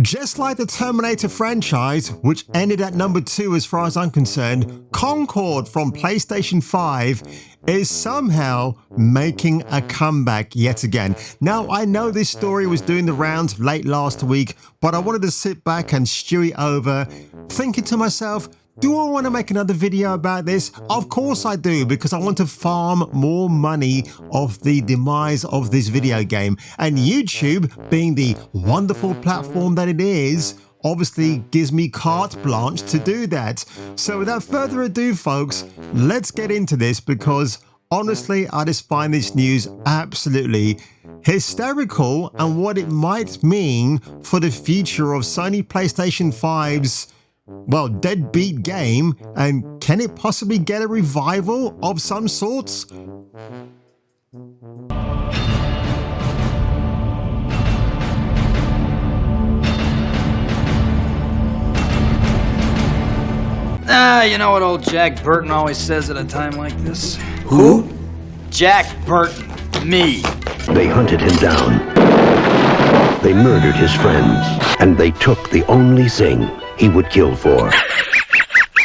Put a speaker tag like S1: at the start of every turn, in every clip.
S1: Just like the Terminator franchise, which ended at number 2 as far as I'm concerned, Concord from PlayStation 5 is somehow making a comeback yet again. Now, I know this story was doing the rounds late last week, but I wanted to sit back and stew it over, thinking to myself, do I want to make another video about this? Of course I do, because I want to farm more money off the demise of this video game. And YouTube, being the wonderful platform that it is, obviously gives me carte blanche to do that. So without further ado, folks, let's get into this, because honestly, I just find this news absolutely hysterical and what it might mean for the future of Sony PlayStation 5's deadbeat game, and can it possibly get a revival of some sorts?
S2: You know what old Jack Burton always says at a time like this?
S3: Who?
S2: Jack Burton. Me.
S3: They hunted him down. They murdered his friends, and they took the only thing he would kill for.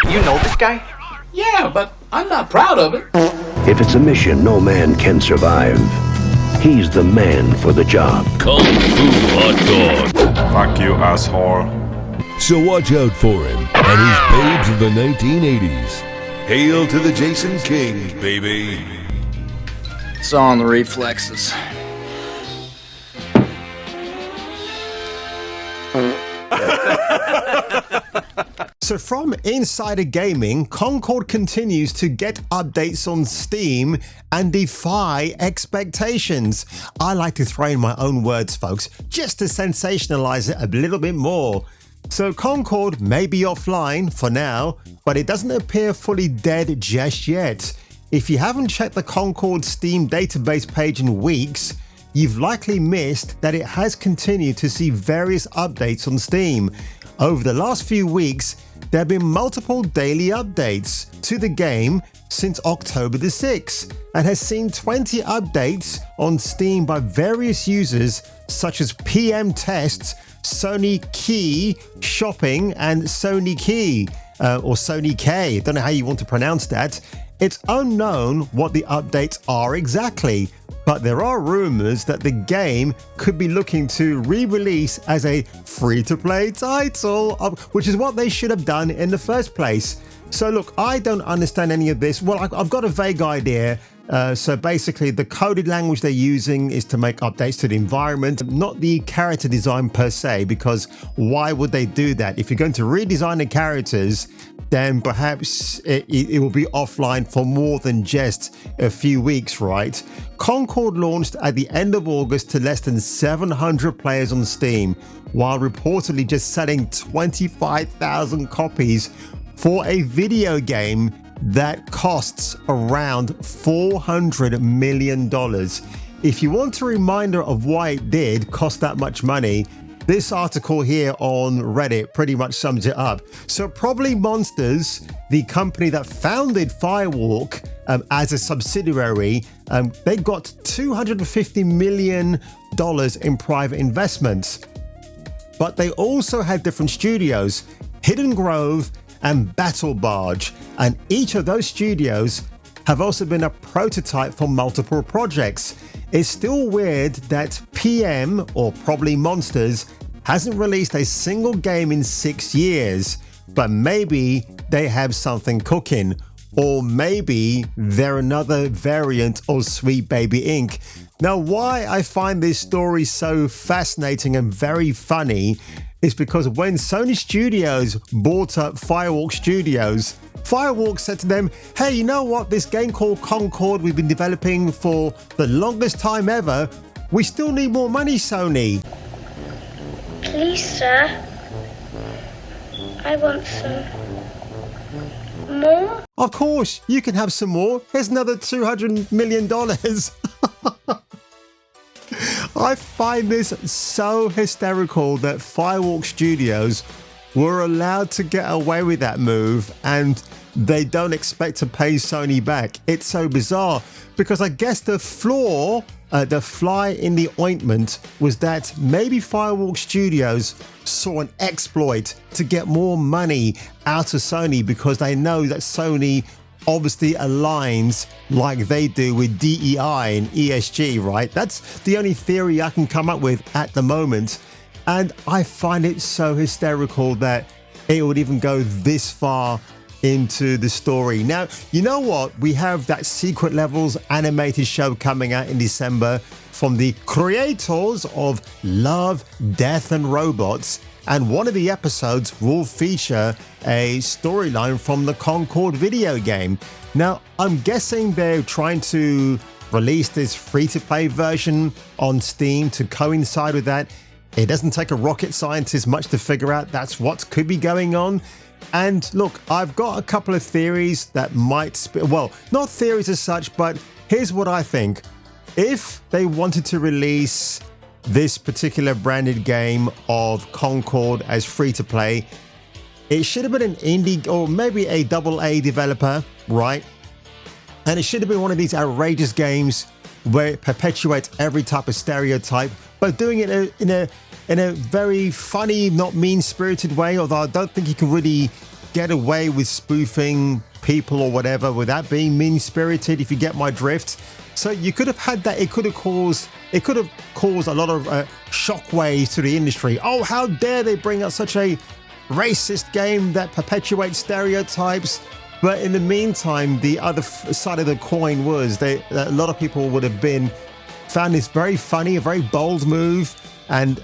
S4: You know this guy?
S5: Yeah, but I'm not proud of it.
S3: If it's a mission no man can survive, he's the man for the job.
S6: Kung Fu Hot Dog.
S7: Fuck you, asshole.
S6: So watch out for him and his babes of the 1980s. Hail to the Jason King, baby.
S2: It's all in the reflexes.
S1: So from Insider Gaming, Concord continues to get updates on Steam and defy expectations. I like to throw in my own words, folks, just to sensationalize it a little bit more. So Concord may be offline for now, but it doesn't appear fully dead just yet. If you haven't checked the Concord Steam database page in weeks, you've likely missed that it has continued to see various updates on Steam. Over the last few weeks, there have been multiple daily updates to the game since October the 6th, and has seen 20 updates on Steam by various users such as PM Tests, Sony Key Shopping, and Sony Key, or Sony K. Don't know how you want to pronounce that. It's unknown what the updates are exactly, but there are rumors that the game could be looking to re-release as a free-to-play title, which is what they should have done in the first place. So look, I don't understand any of this. Well, I've got a vague idea. So basically, the coded language they're using is to make updates to the environment, not the character design per se, because why would they do that? If you're going to redesign the characters, then perhaps it will be offline for more than just a few weeks, right? Concord launched at the end of August to less than 700 players on Steam, while reportedly just selling 25,000 copies for a video game that costs around $400 million. If you want a reminder of why it did cost that much money, this article here on Reddit pretty much sums it up. So Probably Monsters, the company that founded Firewalk as a subsidiary, they got $250 million in private investments. But they also had different studios, Hidden Grove and Battle Barge, and each of those studios have also been a prototype for multiple projects. It's still weird that PM, or Probably Monsters, hasn't released a single game in 6 years, but maybe they have something cooking, or maybe they're another variant of Sweet Baby Inc. Now, why I find this story so fascinating and very funny is because when Sony Studios bought up Firewalk Studios, Firewalk said to them, hey, you know what, this game called Concord we've been developing for the longest time ever, we still need more money, Sony.
S8: Please, sir, I want some more.
S1: Of course, you can have some more. Here's another $200 million. I find this so hysterical that Firewalk Studios were allowed to get away with that move and they don't expect to pay Sony back. It's so bizarre because I guess the flaw the fly in the ointment was that maybe Firewalk Studios saw an exploit to get more money out of Sony because they know that Sony obviously aligns like they do with DEI and ESG, right? That's the only theory I can come up with at the moment. And I find it so hysterical that it would even go this far into the story. Now, you know what? We have that Secret Levels animated show coming out in December from the creators of Love, Death and Robots. And one of the episodes will feature a storyline from the Concord video game. Now, I'm guessing they're trying to release this free-to-play version on Steam to coincide with that. It doesn't take a rocket scientist much to figure out that's what could be going on. And look, I've got a couple of theories that might, well, not theories as such, but here's what I think. If they wanted to release this particular branded game of Concord as free-to-play, it should have been an indie or maybe a AA developer, right? And it should have been one of these outrageous games where it perpetuates every type of stereotype, but doing it in a very funny, not mean-spirited way, although I don't think you can really get away with spoofing people or whatever without being mean-spirited, if you get my drift. So you could have had that. It could have caused a lot of shockwaves to the industry. Oh, how dare they bring out such a racist game that perpetuates stereotypes? But in the meantime, the other side of the coin was a lot of people would have found this very funny, a very bold move, and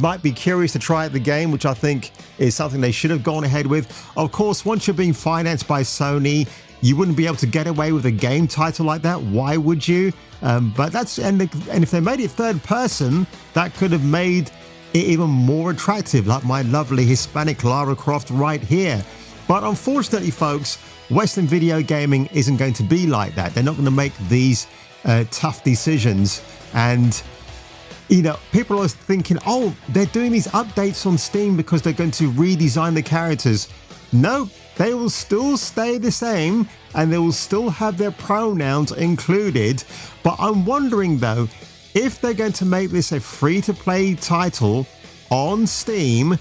S1: might be curious to try out the game, which I think is something they should have gone ahead with. Of course, once you're being financed by Sony, you wouldn't be able to get away with a game title like that. Why would you? But that's and if they made it third person, that could have made it even more attractive, like my lovely Hispanic Lara Croft right here. But unfortunately, folks, Western video gaming isn't going to be like that. They're not going to make these tough decisions. And people are thinking, oh, they're doing these updates on Steam because they're going to redesign the characters. No, they will still stay the same and they will still have their pronouns included. But I'm wondering, though, if they're going to make this a free-to-play title on Steam,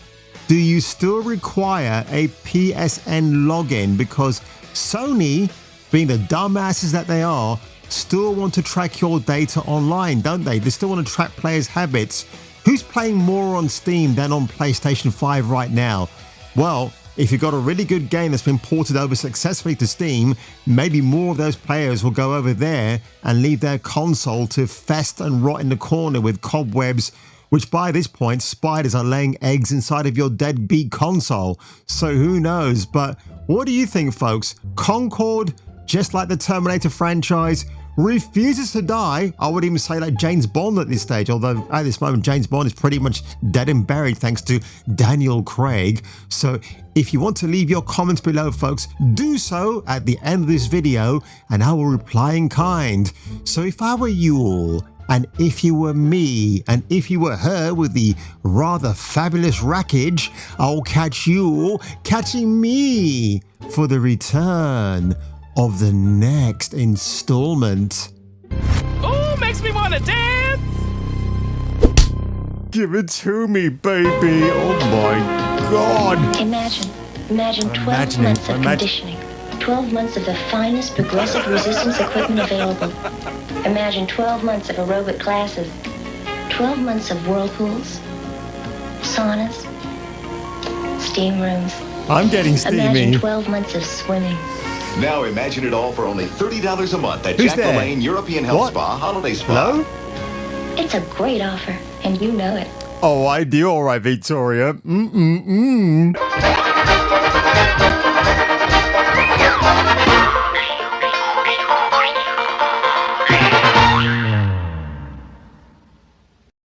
S1: do you still require a PSN login? Because Sony, being the dumbasses that they are, still want to track your data online, don't they? They still want to track players' habits. Who's playing more on Steam than on PlayStation 5 right now? Well, if you've got a really good game that's been ported over successfully to Steam, maybe more of those players will go over there and leave their console to fest and rot in the corner with cobwebs, which by this point, spiders are laying eggs inside of your deadbeat console. So who knows? But what do you think, folks? Concord, just like the Terminator franchise, refuses to die. I would even say like James Bond at this stage, although at this moment James Bond is pretty much dead and buried thanks to Daniel Craig. So if you want to leave your comments below, folks, do so at the end of this video and I will reply in kind. So if I were you all, and if you were me, and if you were her with the rather fabulous rackage, I'll catch you catching me for the return of the next installment.
S7: Ooh, makes me want to dance!
S1: Give it to me, baby. Oh my God.
S8: Imagine 12 months of conditioning. 12 months of the finest progressive resistance equipment available. Imagine 12 months of aerobic classes. 12 months of whirlpools, saunas, steam rooms.
S1: I'm getting steamy.
S8: Imagine 12 months of swimming.
S9: Now imagine it all for only $30 a month at
S1: Who's
S9: Jack
S1: there?
S9: LaLanne European Health
S1: What?
S9: Spa Holiday Spa.
S1: Hello?
S8: It's a great offer, and you know it.
S1: Oh, I do. All right, Victoria.